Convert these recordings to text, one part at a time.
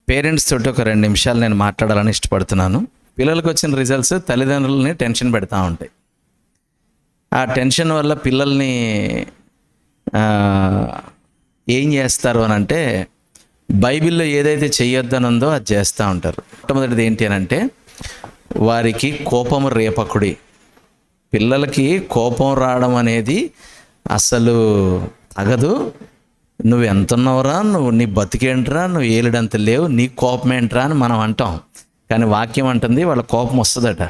Parents తోటి ఒక 2 నిమిషాలు నేను మాట్లాడాలని ఇష్టపడుతున్నాను. పిల్లలకు వచ్చిన రిజల్ట్స్ తల్లిదండ్రులని టెన్షన్ పెడతా ఉంటాయి. ఆ టెన్షన్ వల్ల పిల్లల్ని ఏం చేస్తారు అని అంటే, బైబిల్లో ఏదైతే చేయొద్దనుందో అది చేస్తూ ఉంటారు. మొట్టమొదటిది ఏంటి అని అంటే, వారికి కోపం రేపకుడి. పిల్లలకి కోపం రావడం అనేది అసలు తగదు. నువ్వు ఎంత ఉన్నావురా, నీ బతికేంట్రా, నువ్వు ఏలుడంత లేవు, నీ కోపం ఏంట్రా అని మనం అంటాం. కానీ వాక్యం అంటుంది వాళ్ళ కోపం వస్తుందట.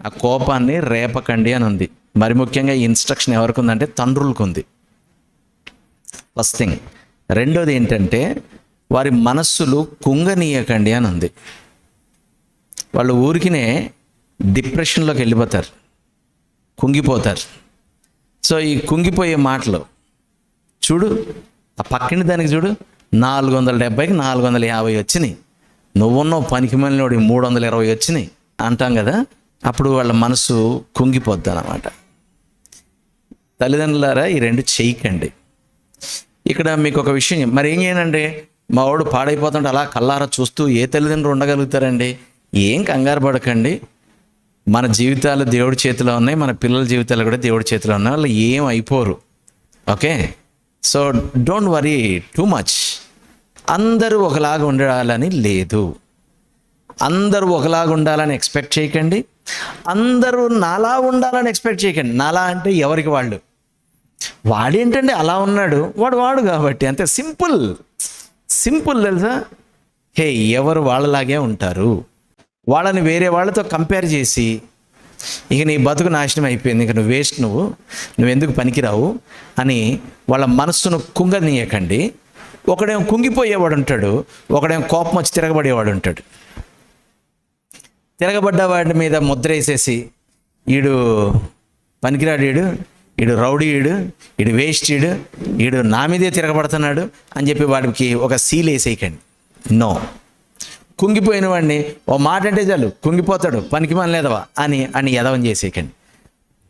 ఆ కోపాన్ని రేపకండి అని ఉంది. మరి ముఖ్యంగా ఈ ఇన్స్ట్రక్షన్ ఎవరికి ఉందంటే తండ్రులకు ఉంది. First thing. రెండోది ఏంటంటే, వారి మనస్సులు కుంగనీయకండి అని ఉంది. వాళ్ళు ఊరికినే డిప్రెషన్లోకి వెళ్ళిపోతారు, కుంగిపోతారు. సో ఈ కుంగిపోయే మాటలు చూడు, ఆ పక్కన దానికి చూడు, 470కి 450 వచ్చినాయి, నువ్వున్నావు పనికి మళ్ళీ 320 వచ్చినాయి అంటాం కదా. అప్పుడు వాళ్ళ మనసు కుంగిపోద్ది అన్నమాట. తల్లిదండ్రులారా, ఈ 2 చేయకండి. ఇక్కడ మీకు ఒక విషయం, మరి ఏం చేయనండి, మా వాడు పాడైపోతుంటే అలా కల్లారా చూస్తూ ఏ తల్లిదండ్రులు ఉండగలుగుతారండి? ఏం కంగారు పడకండి. మన జీవితాలు దేవుడి చేతిలో ఉన్నాయి, మన పిల్లల జీవితాలు కూడా దేవుడి చేతిలో ఉన్నాయి. వాళ్ళు ఏం అయిపోరు. Okay, so don't worry too much. అందరూ ఒకలాగా ఉండాలని లేదు, అందరూ ఒకలాగా ఉండాలని ఎక్స్పెక్ట్ చేయకండి. అందరూ నాలా ఉండాలని ఎక్స్పెక్ట్ చేయకండి. నాలా అంటే ఎవరికి వాళ్ళు. వాడేంటండి అలా ఉన్నాడు, వాడు కాబట్టి అంతే. సింపుల్ తెలుసా? హే, ఎవరు వాళ్ళలాగే ఉంటారు. వాళ్ళని వేరే వాళ్ళతో కంపేర్ చేసి ఇక నీ బతుకు నాశనం అయిపోయింది, ఇక నువ్వు వేస్ట్, నువ్వెందుకు పనికిరావు అని వాళ్ళ మనస్సును కుంగనీయకండి. ఒకడేమో కుంగిపోయేవాడు ఉంటాడు, ఒకడేమో కోపం వచ్చి తిరగబడేవాడు ఉంటాడు. తిరగబడ్డ వాడి మీద ముద్ర వేసేసి, ఈడు పనికిరాడు, ఈడు రౌడీ, ఈడు వేస్ట్, ఈడు నా మీదే తిరగబడుతున్నాడు అని చెప్పి వాడికి ఒక సీల్ వేసేయకండి. నో. కుంగిపోయిన వాడిని ఓ మాట అంటే చాలు కుంగిపోతాడు, పనికి మనలేదవా అని ఎదవం చేసేయకండి.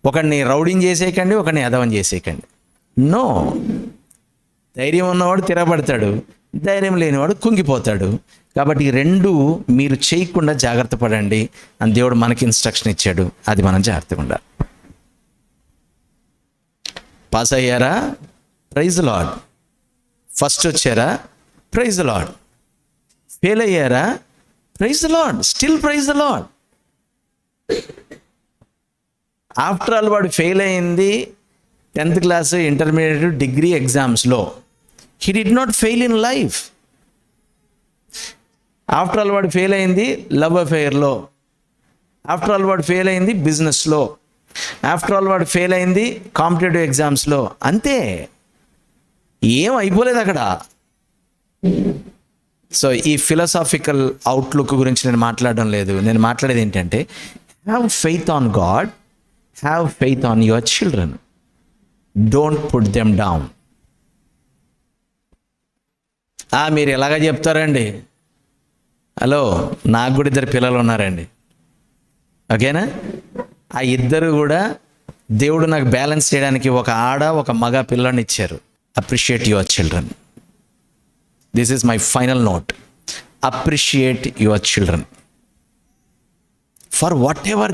ఒకడిని రౌడీని చేసేయకండి, ఒకడిని ఎదవం చేసేయకండి. నో. ధైర్యం ఉన్నవాడు తిరగబడతాడు, ధైర్యం లేనివాడు కుంగిపోతాడు. కాబట్టి ఈ 2 మీరు చేయకుండా జాగ్రత్త పడండి అని దేవుడు మనకి ఇన్స్ట్రక్షన్ ఇచ్చాడు. అది మనం జాగ్రత్తగా ఉండాలి. పాస్ అయ్యారా? Praise the Lord. ఫస్ట్ వచ్చారా? Praise the Lord. ఫెయిల్ అయ్యారా? Praise the Lord. Still praise the Lord. After all వాడు ఫెయిల్ అయింది 10th క్లాస్, ఇంటర్మీడియట్, డిగ్రీ ఎగ్జామ్స్లో. He did not fail in life. After all వాడు fail అయింది love అఫెయిర్లో. After all వాడు fail అయింది బిజినెస్లో. ఆఫ్టర్ ఆల్ వాడు ఫెయిల్ అయింది కాంపిటేటివ్ ఎగ్జామ్స్లో. అంతే, ఏం అయిపోలేదు అక్కడ. సో ఈ ఫిలాసాఫికల్ అవుట్లుక్ గురించి నేను మాట్లాడడం లేదు. నేను మాట్లాడేది ఏంటంటే, have faith on God, have faith on your children, don't put them down. మీరు ఎలాగ చెప్తారండి? హలో, నాకు కూడా 2 పిల్లలు ఉన్నారండి. ఓకేనా? ఆ 2 కూడా దేవుడు నాకు బ్యాలెన్స్ చేయడానికి ఒక ఆడ ఒక మగ పిల్లని ఇచ్చారు. Appreciate your children. This is my final note. Appreciate your children for whatever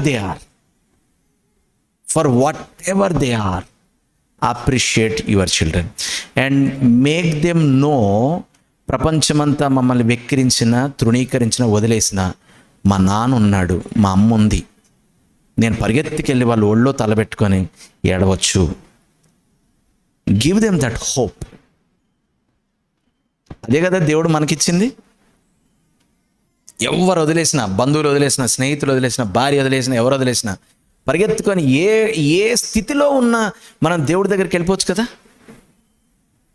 they are. Appreciate your children and make them know. ప్రపంచమంతా మమ్మల్ని వెక్కిరించిన, తృణీకరించిన, వదిలేసిన మా నాన్న ఉన్నాడు, మా అమ్మ ఉంది. నేను పరిగెత్తికెళ్ళి వాళ్ళు ఒళ్ళో తలబెట్టుకొని ఏడవచ్చు. Give them that hope. అదే కదా దేవుడు మనకిచ్చింది. ఎవరు వదిలేసిన, బంధువులు వదిలేసిన, స్నేహితులు వదిలేసిన, భార్య వదిలేసిన, ఎవరు వదిలేసిన, పరిగెత్తుకొని ఏ స్థితిలో ఉన్నా మనం దేవుడి దగ్గరికి వెళ్ళిపోవచ్చు కదా.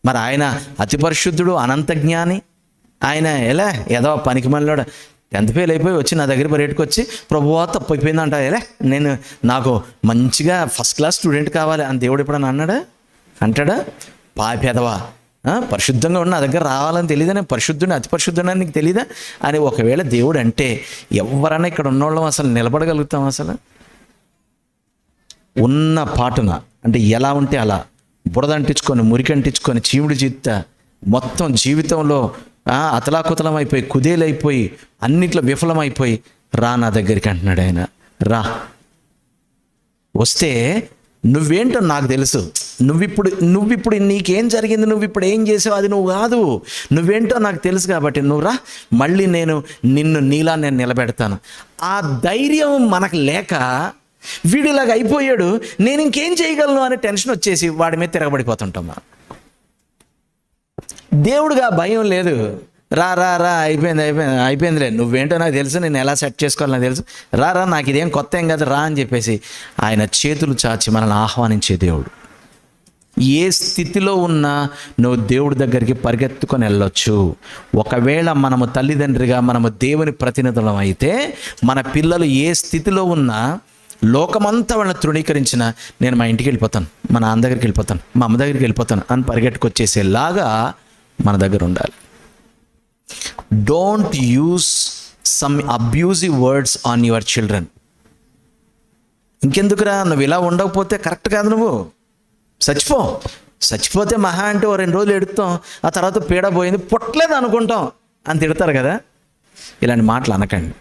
మరి ఆయన అతి పరిశుద్ధుడు, అనంత జ్ఞాని. ఆయన ఎలా ఏదో పనికి మనలోడ 10th ఫెయిల్ అయిపోయి వచ్చి నా దగ్గర పరిగెట్టుకొచ్చి, ప్రభువా తప్పు అయిపోయిందంట, నాకు మంచిగా ఫస్ట్ క్లాస్ స్టూడెంట్ కావాలి అని దేవుడు ఎప్పుడన్నా అంటాడా? పాపేదవా, పరిశుద్ధంగా ఉన్న నా దగ్గర రావాలని తెలియదా? నేను పరిశుద్ధుని, అతి పరిశుద్ధుని నీకు తెలీదా అని ఒకవేళ దేవుడు అంటే, ఎవరైనా ఇక్కడ ఉన్నోళ్ళం అసలు నిలబడగలుగుతాం? అసలు ఉన్న పాటున అంటే ఎలా ఉంటే అలా బురద అంటించుకొని, మురికి అంటించుకొని, చీముడి జీత మొత్తం జీవితంలో అతలాకుతలం అయిపోయి కుదేలైపోయి అన్నిట్లో విఫలమైపోయి రా నా దగ్గరికి అంటున్నాడు ఆయన. రా, వస్తే నువ్వేంటో నాకు తెలుసు, నువ్విప్పుడు నీకేం జరిగింది, నువ్విప్పుడు ఏం చేసావు అది నువ్వు కాదు, నువ్వేంటో నాకు తెలుసు కాబట్టి నువ్వు రా, మళ్ళీ నేను నీలా నేను నిలబెడతాను. ఆ ధైర్యం మనకు లేక వీడిలాగా అయిపోయాడు, నేను ఇంకేం చేయగలను అనే టెన్షన్ వచ్చేసి వాడి మీద తిరగబడిపోతుంటాం. దేవుడిగా భయం లేదు. రా రా రా అయిపోయిందిలే, నువ్వేంటో నాకు తెలుసు, నేను ఎలా సెట్ చేసుకోవాలో నాకు తెలుసు, రా నాకు ఇదేం కొత్త ఏం కదా రా అని చెప్పేసి ఆయన చేతులు చాచి మనల్ని ఆహ్వానించే దేవుడు. ఏ స్థితిలో ఉన్నా నువ్వు దేవుడి దగ్గరికి పరిగెత్తుకొని వెళ్ళొచ్చు. ఒకవేళ మనము తల్లిదండ్రిగా మనము దేవుని ప్రతినిధులం అయితే మన పిల్లలు ఏ స్థితిలో ఉన్నా లోకమంతా వాళ్ళని తృణీకరించిన నేను మా ఇంటికి వెళ్ళిపోతాను, మా నాన్న దగ్గరికి వెళ్ళిపోతాను, మా అమ్మ దగ్గరికి వెళ్ళిపోతాను అని పరిగెట్టుకొచ్చేసేలాగా మన దగ్గర ఉండాలి. Don't use some abusive words on your children. ఇంకెందుకురా, నువ్వు ఇలా ఉండకపోతే కరెక్ట్ కాదు, నువ్వు చచ్చిపోతే మహా అంటే 2 రోజులు ఎడుతాం, ఆ తర్వాత పీడ పోయింది పుట్టలేదు అనుకుంటాం అని తిడతారు కదా. ఇలాంటి మాటలు అనకండి.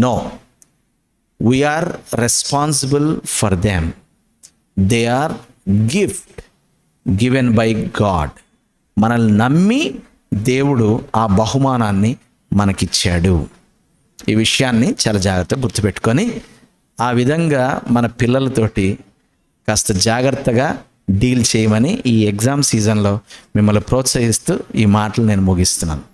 No, we are responsible for them. They are gift given by God. మనల్ని నమ్మి దేవుడు ఆ బహుమానాన్ని మనకిచ్చాడు. ఈ విషయాన్ని చాలా జాగ్రత్తగా గుర్తుపెట్టుకొని ఆ విధంగా మన పిల్లలతోటి కాస్త జాగ్రత్తగా డీల్ చేయమని ఈ ఎగ్జామ్ సీజన్లో మిమ్మల్ని ప్రోత్సహిస్తూ ఈ మాటలు నేను ముగిస్తున్నాను.